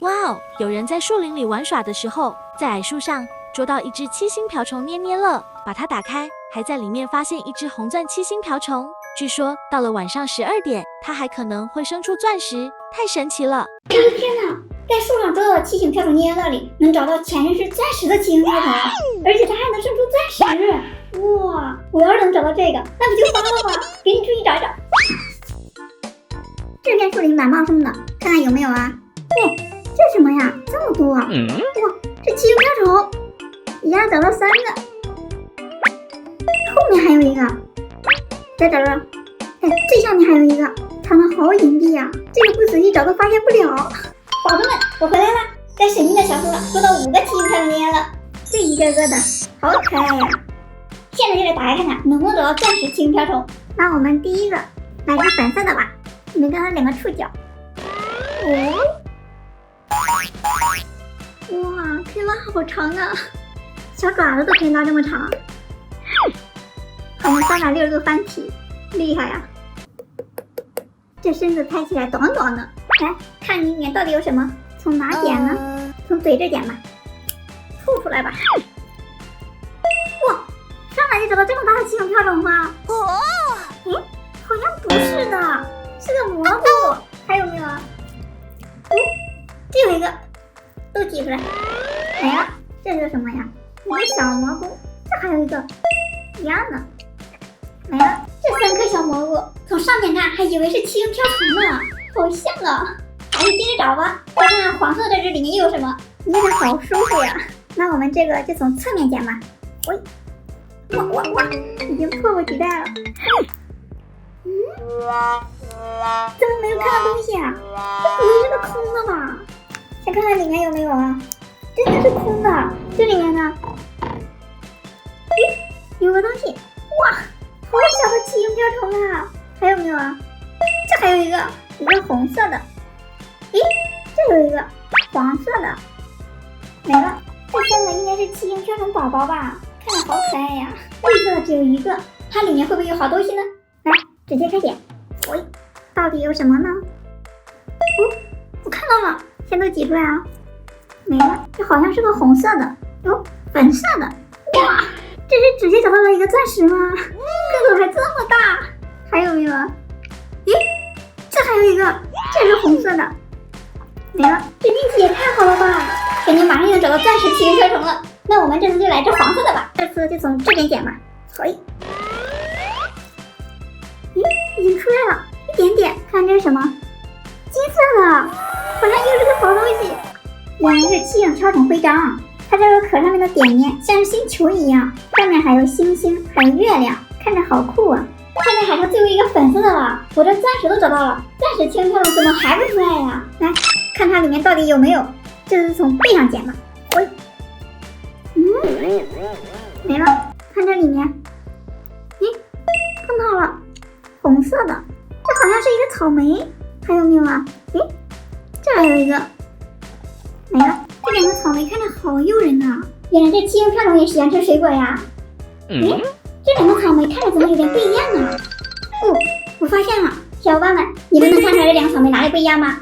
哇哦！有人在树林里玩耍的时候，在矮树上捉到一只七星瓢虫捏捏乐，把它打开，还在里面发现一只红钻七星瓢虫。据说到了晚上12点，它还可能会生出钻石，太神奇了！天哪！在树上捉到的七星瓢虫捏乐里，能找到前世是钻石的七星瓢虫，而且它还能生出钻石！哇！我要是能找到这个，那不就发了吗？赶紧出去找一找。这片树林蛮茂盛的，看看有没有啊？对，这什么呀？这么多！哇，这七星瓢虫，一下找到3个，后面还有一个，再找找。哎，最下面还有一个，藏得好隐蔽呀，这个不仔细找都发现不了。宝贝们，我回来了，在神秘的小树上捉到5个七星瓢虫捏了，这一个个的好可爱呀！现在就来打开看看能不能找到钻石七星瓢虫。那我们第一个来个粉色的吧，你们看它2个触角。哦，哇，可以拉好长啊，小爪子都可以拉这么长，还能360度翻体，厉害呀！这身子拍起来短短的，来看里面到底有什么？从哪捡呢？从嘴这捡吧，吐出来吧。哇，上来就找到这么大的七星瓢虫吗？好像不是的，是个蘑菇。还有没有啊？这有一个，都挤出来，没了。这是什么呀？一个小蘑菇。这还有一个，一样的，没了。这3颗小蘑菇，从上面看还以为是七星瓢虫呢，好像啊！还是接着找吧，再看看黄色在这里面又有什么。捏得好舒服呀！那我们这个就从侧面捡吧。哇，已经迫不及待了。怎么没有看到东西啊？这不会是个空的吧？先看看里面有没有啊？真的是空的，这里面呢？有个东西，哇，好小的七星瓢虫啊！还有没有啊？这还有一个红色的，这有一个黄色的，没了。这3个应该是七星瓢虫宝宝吧？看着好可爱呀！绿色的只有一个，它里面会不会有好东西呢？来，直接开点。到底有什么呢？我看到了，先都挤出来啊！没了，这好像是个红色的，粉色的。哇，这是直接找到了一个钻石吗？个头还这么大，还有没有啊？这还有一个，这是红色的，没了。这运气也太好了吧！感觉马上就能找到钻石七星瓢虫了。那我们这次就来这黄色的吧，这次就从这边捡吧。已经出来了，一点点，看这是什么？金色的，好像又是个好东西。原来是七星瓢虫徽章，它这个壳上面的点点像是星球一样，上面还有星星，还有月亮，看着好酷啊！现在还剩最后一个粉色的了，我这钻石都找到了，钻石七星瓢虫怎么还不出来呀？来看它里面到底有没有，这是从背上捡的。没了，看这里面，碰到了。红色的，这好像是一个草莓，还有没有啊？这还有一个，没了。这2个草莓看着好诱人啊！原来这七星瓢虫也喜欢吃水果呀。这2个草莓看着怎么有点不一样啊？我发现了，小伙伴们，你们能看出来这2个草莓哪里不一样吗？